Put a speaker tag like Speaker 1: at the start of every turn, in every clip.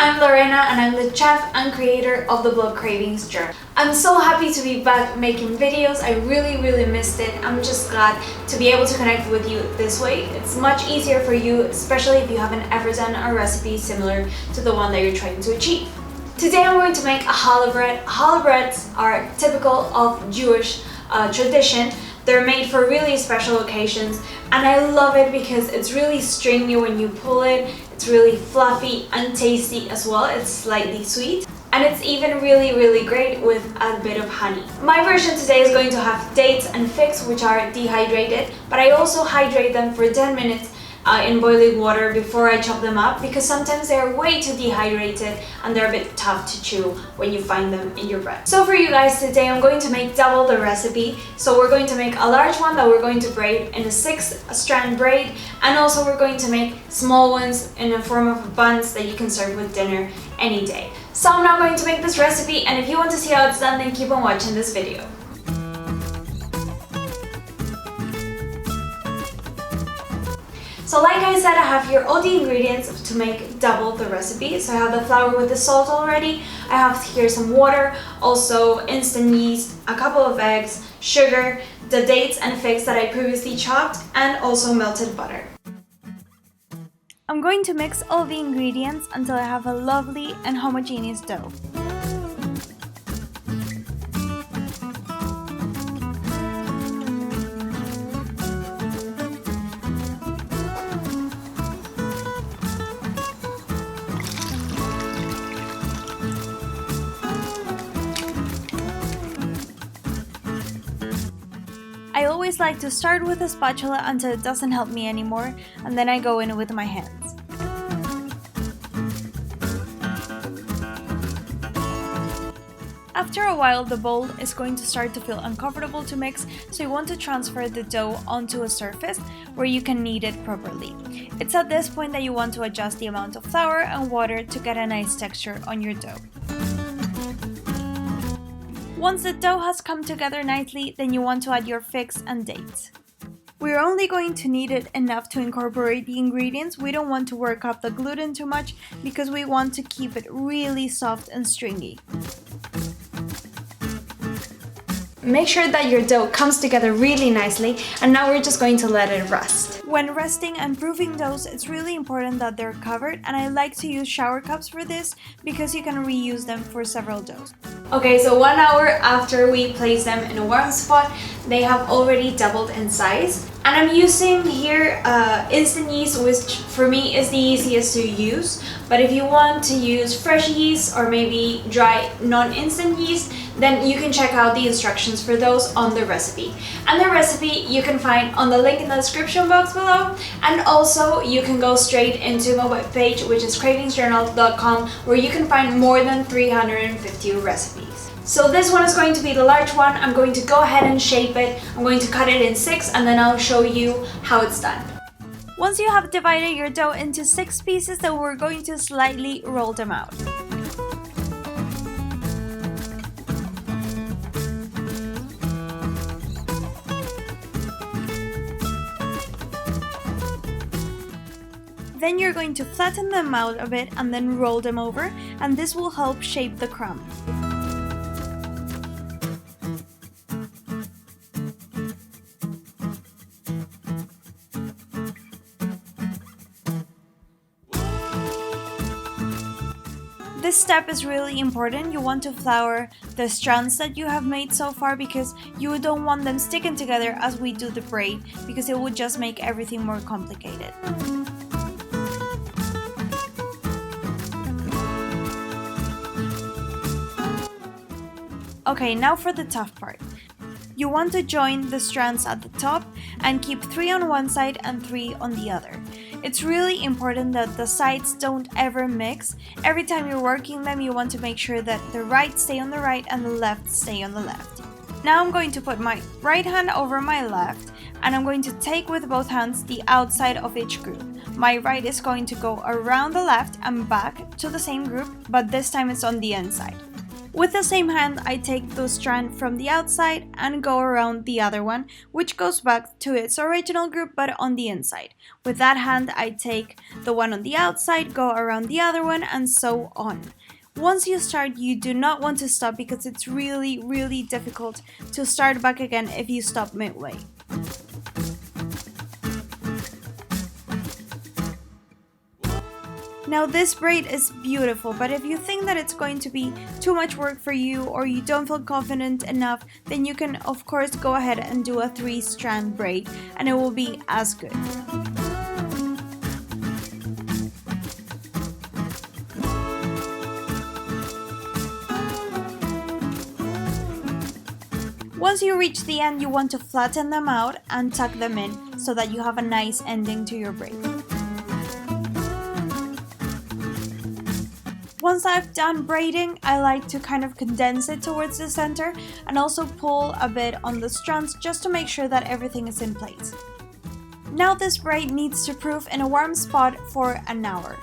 Speaker 1: I'm Lorena and I'm the chef and creator of the blog Cravings journal. I'm so happy to be back making videos. I really missed it. I'm just glad to be able to connect with you this way. It's much easier for you, especially if you haven't ever done a recipe similar to the one that you're trying to achieve. Today I'm going to make a challah bread. Challah breads are typical of Jewish tradition. They're made for really special occasions and I love it because it's really stringy when you pull it. It's really fluffy and tasty as well. It's slightly sweet and it's even really great with a bit of honey. My version today is going to have dates and figs, which are dehydrated, but I also hydrate them for 10 minutes in boiling water before I chop them up, because sometimes they're way too dehydrated and they're a bit tough to chew when you find them in your bread. So for you guys today, I'm going to make double the recipe. So we're going to make a large one that we're going to braid in a 6-strand braid, and also we're going to make small ones in the form of buns that you can serve with dinner any day. So I'm now going to make this recipe, and if you want to see how it's done, then keep on watching this video. So like I said, I have here all the ingredients to make double the recipe. So I have the flour with the salt already, I have here some water, also instant yeast, a couple of eggs, sugar, the dates and figs that I previously chopped, and also melted butter. I'm going to mix all the ingredients until I have a lovely and homogeneous dough. I always like to start with a spatula until it doesn't help me anymore, and then I go in with my hands. After a while, the bowl is going to start to feel uncomfortable to mix, so you want to transfer the dough onto a surface where you can knead it properly. It's at this point that you want to adjust the amount of flour and water to get a nice texture on your dough. Once the dough has come together nicely, then you want to add your figs and dates. We're only going to knead it enough to incorporate the ingredients. We don't want to work up the gluten too much because we want to keep it really soft and stringy. Make sure that your dough comes together really nicely, and now we're just going to let it rest. When resting and proofing doughs, it's really important that they're covered, and I like to use shower cups for this because you can reuse them for several doughs. Okay, so 1 hour after we place them in a warm spot, they have already doubled in size. And I'm using here instant yeast, which for me is the easiest to use. But if you want to use fresh yeast or maybe dry non-instant yeast, then you can check out the instructions for those on the recipe. And the recipe you can find on the link in the description box below. And also you can go straight into my webpage, which is cravingsjournal.com, where you can find more than 350 recipes. So this one is going to be the large one. I'm going to go ahead and shape it. I'm going to cut it in 6 and then I'll show you how it's done. Once you have divided your dough into 6 pieces, then we're going to slightly roll them out. Then you're going to flatten them out a bit and then roll them over, and this will help shape the crumb. This step is really important. You want to flour the strands that you have made so far because you don't want them sticking together as we do the braid, because it would just make everything more complicated. Okay, now for the tough part. You want to join the strands at the top and keep 3 on one side and 3 on the other. It's really important that the sides don't ever mix. Every time you're working them, you want to make sure that the right stay on the right and the left stay on the left. Now I'm going to put my right hand over my left, and I'm going to take with both hands the outside of each group. My right is going to go around the left and back to the same group, but this time it's on the inside.
Speaker 2: With the same hand, I take the strand from the outside and go around the other one, which goes back to its original group but on the inside. With that hand, I take the one on the outside, go around the other one, and so on. Once you start, you do not want to stop because it's really difficult to start back again if you stop midway. Now this braid is beautiful, but if you think that it's going to be too much work for you or you don't feel confident enough, then you can of course go ahead and do a 3-strand braid and it will be as good. Once you reach the end, you want to flatten them out and tuck them in so that you have a nice ending to your braid. Once I've done braiding, I like to kind of condense it towards the center and also pull a bit on the strands just to make sure that everything is in place. Now this braid needs to proof in a warm spot for an hour.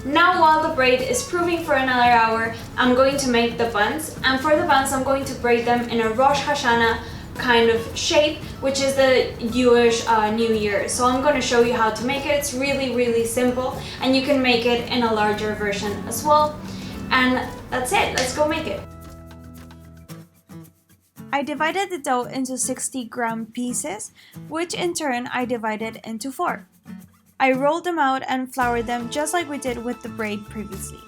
Speaker 1: Now while the braid is proving for another hour, I'm going to make the buns, and for the buns I'm going to braid them in a Rosh Hashanah kind of shape, which is the Jewish New Year. So I'm going to show you how to make it. It's really simple, and you can make it in a larger version as well. And that's it, let's go make it.
Speaker 2: I divided the dough into 60-gram pieces, which in turn I divided into 4. I rolled them out and floured them just like we did with the braid previously.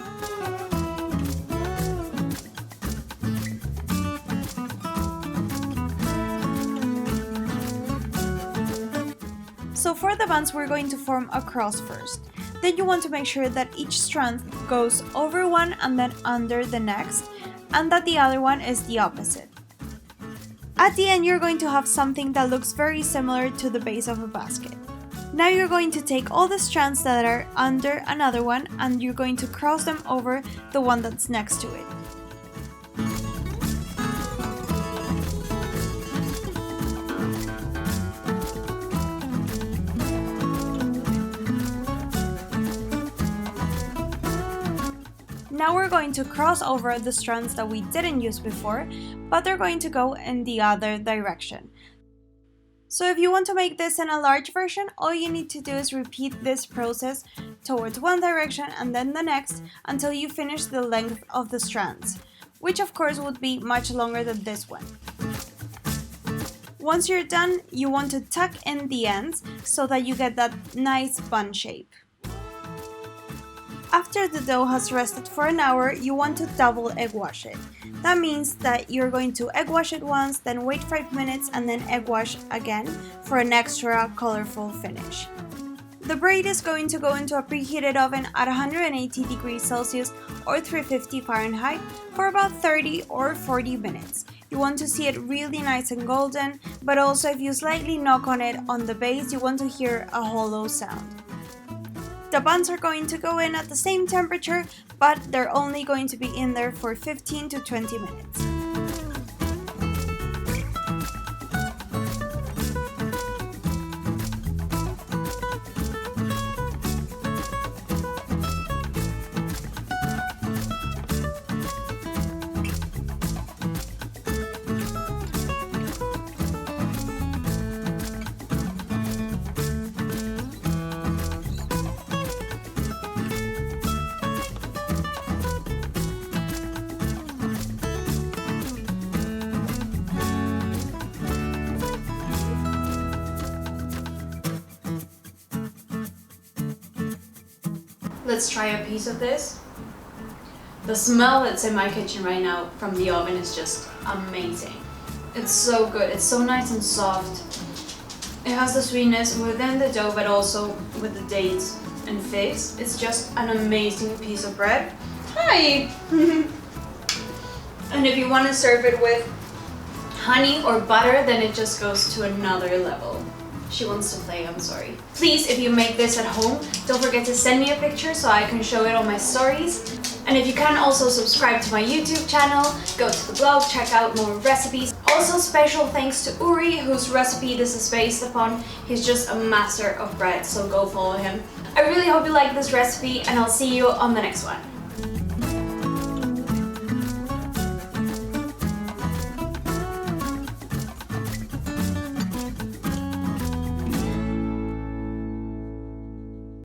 Speaker 2: So for the buns, we're going to form a cross first. Then you want to make sure that each strand goes over one and then under the next, and that the other one is the opposite. At the end, you're going to have something that looks very similar to the base of a basket. Now you're going to take all the strands that are under another one and you're going to cross them over the one that's next to it. Now we're going to cross over the strands that we didn't use before, but they're going to go in the other direction. So if you want to make this in a large version, all you need to do is repeat this process towards one direction and then the next until you finish the length of the strands, which of course would be much longer than this one. Once you're done, you want to tuck in the ends so that you get that nice bun shape. After the dough has rested for an hour, you want to double egg wash it. That means that you're going to egg wash it once, then wait 5 minutes and then egg wash again for an extra colorful finish. The braid is going to go into a preheated oven at 180 degrees Celsius or 350 Fahrenheit for about 30 or 40 minutes. You want to see it really nice and golden, but also if you slightly knock on it on the base, you want to hear a hollow sound. The buns are going to go in at the same temperature, but they're only going to be in there for 15 to 20 minutes.
Speaker 1: Let's try a piece of this. The smell that's in my kitchen right now from the oven is just amazing. It's so good, it's so nice and soft. It has the sweetness within the dough, but also with the dates and figs. It's just an amazing piece of bread. Hi! And if you want to serve it with honey or butter, then it just goes to another level. She wants to play, I'm sorry. Please, if you make this at home, don't forget to send me a picture so I can show it on my stories. And if you can, also subscribe to my YouTube channel, go to the blog, check out more recipes. Also special thanks to Uri, whose recipe this is based upon. He's just a master of bread, so go follow him. I really hope you like this recipe, and I'll see you on the next one.